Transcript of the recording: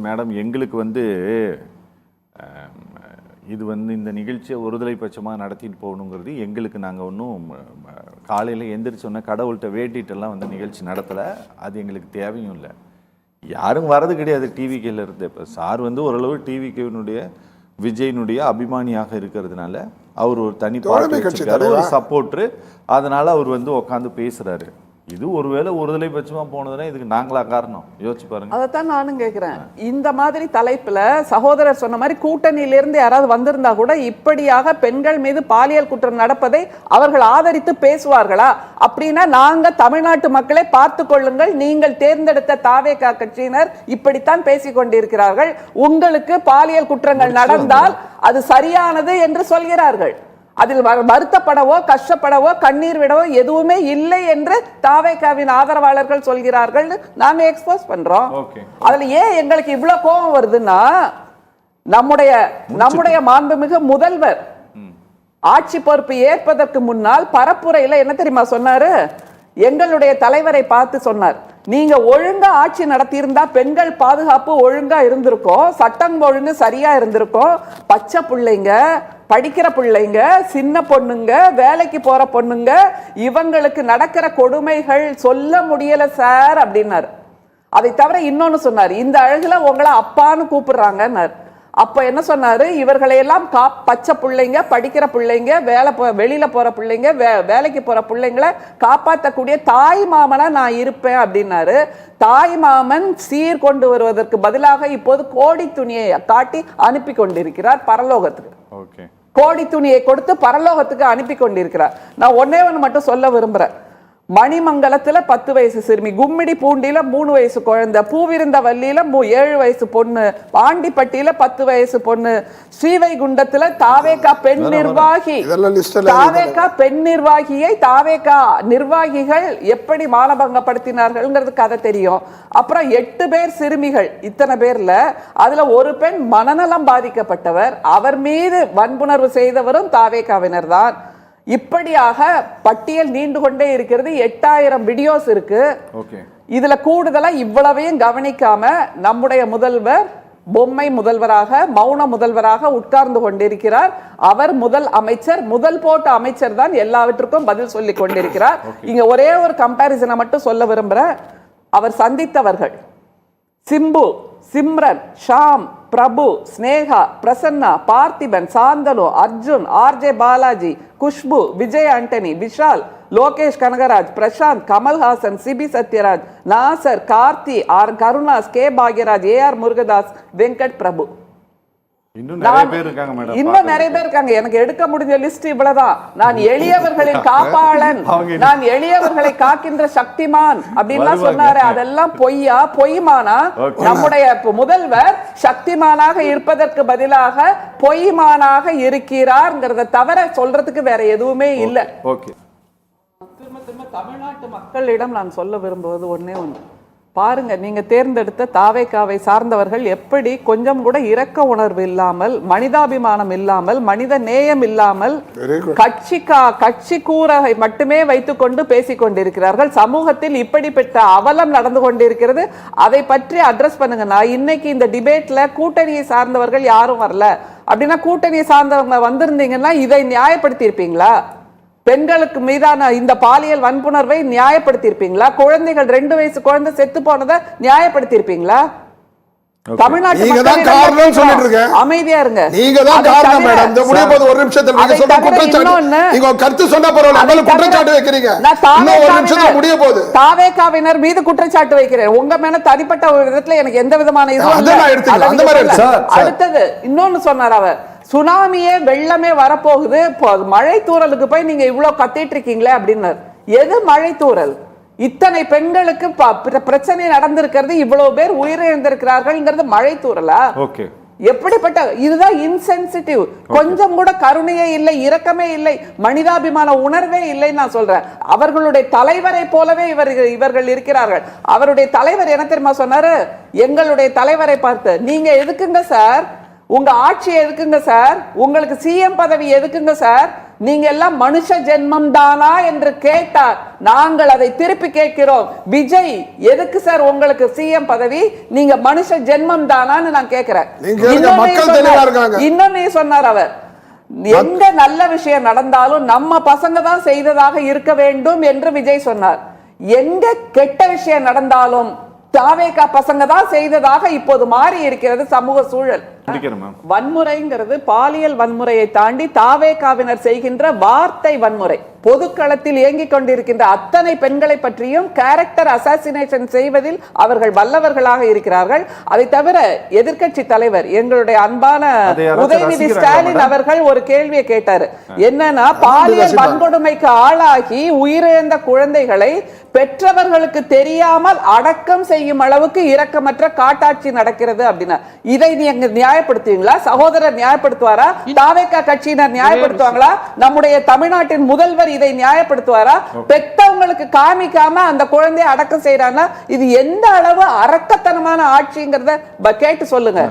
Madam எங்களுக்கு இது இந்த நிகழ்ச்சியை ஒருதலை பட்சமாக நடத்திட்டு போகணுங்கிறது எங்களுக்கு நாங்கள் ஒன்றும் காலையில் எந்திரிச்சோன்னே கடவுள்கிட்ட வேண்டிகிட்டெல்லாம் நிகழ்ச்சி நடத்தலை. அது எங்களுக்கு தேவையும் இல்லை. யாரும் வரது கிடையாது டிவிகேல இருந்து. இப்போ சார் ஓரளவு டிவிகேனுடைய விஜயனுடைய அபிமானியாக இருக்கிறதுனால அவர் ஒரு தனி பார்ட்டி ஒரு சப்போர்ட்ரு, அதனால அவர் உட்காந்து பேசுறாரு. இது ஒருவேளை ஒருதலை பட்சமா போனதுன்னா இதுக்கு நாங்களா காரணம்? யோசிச்சு பாருங்க. அதைத்தான் நானும் கேட்கிறேன். இந்த மாதிரி தலைப்புல சகோதரர் சொன்ன மாதிரி கூட்டணியிலிருந்து யாராவது வந்திருந்தா கூட இப்படியாக பெண்கள் மீது பாலியல் குற்றம் நடப்பதை அவர்கள் ஆதரித்து பேசுவார்களா? அப்படின்னா நாங்க தமிழ்நாட்டு மக்களை பார்த்து கொள்ளுங்கள், நீங்கள் தேர்ந்தெடுத்த தாவேகா கட்சியினர் இப்படித்தான் பேசிக் கொண்டிருக்கிறார்கள், உங்களுக்கு பாலியல் குற்றங்கள் நடந்தால் அது சரியானது என்று சொல்கிறார்கள். அதில் வருத்தப்படவோ கஷ்டப்படவோ கண்ணீர் விடவோ எதுவுமே இல்லை என்று தாவேகாவின் ஆதரவாளர்கள் சொல்கிறார்கள். நாங்க எக்ஸ்போஸ் பண்றோம். அதுல ஏன் எங்களுக்கு இவ்வளவு கோபம் வருதுன்னா, நம்முடைய மாண்புமிகு முதல்வர் ஆட்சி பொறுப்பு ஏற்பதற்கு முன்னால் பரப்புரையில என்ன தெரியுமா சொன்னாரு? எங்களுடைய தலைவரை பார்த்து சொன்னார், நீங்க ஒழுங்கா ஆட்சி நடத்தி இருந்தா பெண்கள் பாதுகாப்பு ஒழுங்கா இருந்திருக்கும், சட்டம் ஒழுங்கு சரியா இருந்திருக்கும், பச்சை பிள்ளைங்க, படிக்கிற பிள்ளைங்க, சின்ன பொண்ணுங்க, வேலைக்கு போற பொண்ணுங்க, இவங்களுக்கு நடக்கிற கொடுமைகள் சொல்ல முடியல சார் அப்படின்னாரு. அதை தவிர இன்னொன்னு சொன்னார், இந்த அழகுல உங்களை அப்பான்னு கூப்பிடுறாங்கன்னாரு. அப்ப என்ன சொன்னாரு? இவர்களை எல்லாம் பச்சை பிள்ளைங்க, படிக்கிற பிள்ளைங்க, வெளியில போற பிள்ளைங்க, வேலைக்கு போற பிள்ளைங்களை காப்பாற்றக்கூடிய தாய் மாமனா நான் இருப்பேன் அப்படின்னாரு. தாய் மாமன் சீர் கொண்டு வருவதற்கு பதிலாக இப்போது கோடி துணியை காட்டி அனுப்பி கொண்டிருக்கிறார் பரலோகத்துக்கு. கோடி துணியை கொடுத்து பரலோகத்துக்கு அனுப்பி கொண்டிருக்கிறார். நான் ஒன்னே ஒன்று மட்டும் சொல்ல விரும்புறேன். மணிமங்கலத்துல 10 வயசு சிறுமி, கும்மிடி பூண்டியில 3 வயசு குழந்தை, பூவிருந்த வள்ளியில 7 வயசு பொண்ணு, பாண்டிப்பட்டியில 10 வயசு பொண்ணு, ஸ்ரீவைகுண்டத்துல தாவேகா பெண் நிர்வாகி, தாவேகா பெண் நிர்வாகியை தாவேகா நிர்வாகிகள் எப்படி மானபங்கப்படுத்தினார்கள் கதை தெரியும். அப்புறம் 8 பேர் சிறுமிகள், இத்தனை பேர்ல அதுல ஒரு பெண் மனநலம் பாதிக்கப்பட்டவர், அவர் மீது வன்புணர்வு செய்தவரும் தாவேகாவினர் தான். இப்படியாக பட்டியல் நீண்டு கொண்டே இருக்கிறது. 8000 வீடியோஸ் இருக்கு. இதுல கூடுதலா இவ்வளவையும் கவனிக்காம நம்முடைய முதல்வர் பொம்மை முதல்வராக, மௌன முதல்வராக உட்கார்ந்து கொண்டிருக்கிறார். அவர் முதல் அமைச்சர், முதல் போட்ட அமைச்சர் தான் எல்லாவற்றுக்கும் பதில் சொல்லி கொண்டிருக்கிறார். இங்க ஒரே ஒரு கம்பேரிசனை மட்டும் சொல்ல விரும்புறேன். அவர் சந்தித்தவர்கள் சிம்பு, சிம்ரன், ஷாம், பிரபு, Sneha, Prasanna, Parthiban, Shantanu, Arjun, RJ Balaji, Khushbu, Vijay Antony, Vishal, Lokesh Kanagaraj, Prashanth, Kamal Haasan, CP Sathyaraj, Nassar, Karthi, R Karunas, K Bhagyaraj, AR Murugadoss, Venkat Prabhu. இன்னும் நிறைய பேர் இருக்காங்க. எனக்கு எடுக்க முடிஞ்ச லிஸ்ட் இவ்வளவுதான். நான் எளியவர்களின் காப்பாளன், நான் எளியவர்களை காக்கின்ற சக்திமான் அப்படின்லாம் சொன்னாரு. அதெல்லாம் பொய்யா? பொய்மானா? நம்முடைய முதல்வர் சக்திமானாக இருப்பதற்கு பதிலாக பொய்மானாக இருக்கிறார்ங்கிறத தவிர சொல்றதுக்கு வேற எதுவுமே இல்லை. திரும்ப திரும்ப தமிழ்நாட்டு மக்களிடம் நான் சொல்ல விரும்புவது ஒன்னே ஒன்று. பாருங்க, நீங்க தேர்ந்தெடுத்த தாவேகாவை சார்ந்தவர்கள் எப்படி கொஞ்சம் கூட இரக்க உணர்வு இல்லாமல், மனிதாபிமானம் இல்லாமல், மனித நேயம் இல்லாமல் கட்சி கூறலை மட்டுமே வைத்துக் கொண்டு பேசிக் கொண்டிருக்கிறார்கள். சமூகத்தில் இப்படிப்பட்ட அவலம் நடந்து கொண்டிருக்கிறது. அதை பற்றி அட்ரஸ் பண்ணுங்க. நான் இன்னைக்கு இந்த டிபேட்ல கூட்டணியை சார்ந்தவர்கள் யாரும் வரல அப்படின்னா, கூட்டணியை சார்ந்தவங்க வந்திருந்தீங்கன்னா இதை நியாயப்படுத்தி இருப்பீங்களா? பெண்களுக்கு மீதான இந்த பாலியல் வன்புணர்வை நியாயப்படுத்தி இருப்பீங்களா? குழந்தைகள் 2 வயசு குழந்தை செத்து போனதை நியாயப்படுத்தி இருப்பீங்களா? தமிழ்நாட்டு அமைதியா இருங்க. நீங்க தான் காரணம் மேடம். இந்த முடிய போது ஒரு நிமிஷத்துல நீங்க சொல்ற குற்றச்சாட்டு நீங்க கருத்து சொன்னா பரவாயில்லை, அதனால குற்றச்சாட்டு வைக்கிறீங்க. இன்னும் ஒரு நிமிஷத்துல முடிய போகுது. தாவேகாவினர் மீது குற்றச்சாட்டு வைக்கிறேன். உங்க மேல தனிப்பட்ட ஒரு விதத்துல எனக்கு எந்த விதமான இதுவும் இல்ல. அந்த மாதிரி அடுத்தது இன்னொன்னு சொன்னார் அவர், சுனாமியே வெள்ளமே வரப்போகுது, மழை தூறலுக்கு போய் நீங்க இவ்வளவு கத்திட்டு இருக்கீங்களே அப்படின்னு. எது மழை தூறல்? இத்தனை பெண்களுக்கு பிரச்சனை நடந்திருக்கிறது, இவ்வளவு பேர் உயிரிழந்திருக்கிறார்கள், மழை தூறலா? எப்படிப்பட்ட இதுதான் இன்சென்சிட்டிவ். கொஞ்சம் கூட கருணையே இல்லை, இரக்கமே இல்லை, மனிதாபிமான உணர்வே இல்லை. நான் சொல்றேன், அவர்களுடைய தலைவரை போலவே இவர்கள் இருக்கிறார்கள். அவருடைய தலைவர் என்ன தெரியுமா சொன்னாரு? எங்களுடைய தலைவரை பார்த்து, நீங்க எதுக்குங்க சார், உங்க ஆட்சி எதுக்குங்க சார், உங்களுக்கு சிஎம் பதவி எதுக்குங்க சார், நீங்க எல்லாம் மனுஷ ஜென்மம் தானா என்று கேட்டார். நாங்கள் அதை திருப்பி கேட்கிறோம். விஜய், எதுக்கு சார் உங்களுக்கு சிஎம் பதவி? நீங்க மனுஷ ஜென்மம் தானான்னு நான் கேட்கிறேன். இன்னொன்னு சொன்னார் அவர், எந்த நல்ல விஷயம் நடந்தாலும் நம்ம பசங்க தான் செய்ததாக இருக்க வேண்டும் என்று விஜய் சொன்னார். எங்க கெட்ட விஷயம் நடந்தாலும் தாவேகா பசங்க தான் செய்ததாக இப்போது மாறி இருக்கிறது சமூக சூழல். வன்முறைங்கிறது பாலியல் வன்முறையை தாண்டி தாவேகாவினர் செய்கின்ற வார்த்தை வன்முறை. பொதுக்களத்தில் இயங்கிக் கொண்டிருக்கின்ற அத்தனை பெண்களை பற்றியும் கேரக்டர் அசாசினேஷன் செய்வதில் அவர்கள் வல்லவர்களாக இருக்கிறார்கள். அதை தவிர எதிர்க்கட்சி தலைவர் எங்களுடைய அன்பான உதயநிதி ஸ்டாலின் அவர்கள் ஒரு கேள்வியை கேட்டாரு. என்னன்னா, பாலியல் வன்கொடுமைக்கு ஆளாகி உயிரிழந்த குழந்தைகளை பெற்றவர்களுக்கு தெரியாமல் அடக்கம் செய்யும் அளவுக்கு இரக்கமற்ற காட்டாட்சி நடக்கிறது அப்படின்னா, இதை நீங்க நியாயப்படுத்துவீங்களா? சகோதரர் நியாயப்படுத்துவாரா? தாவேகா கட்சியினர் நியாயப்படுத்துவாங்களா? நம்முடைய தமிழ்நாட்டின் முதல்வர் இதை நியாயப்படுத்துவாரா? பெத்தவங்களுக்கு காமிக்காம அந்த குழந்தையை அடக்கம் செய்யறாங்க. இது எந்த அளவு அரக்கத்தனமான ஆட்சிங்கிறத கேட்டு சொல்லுங்க.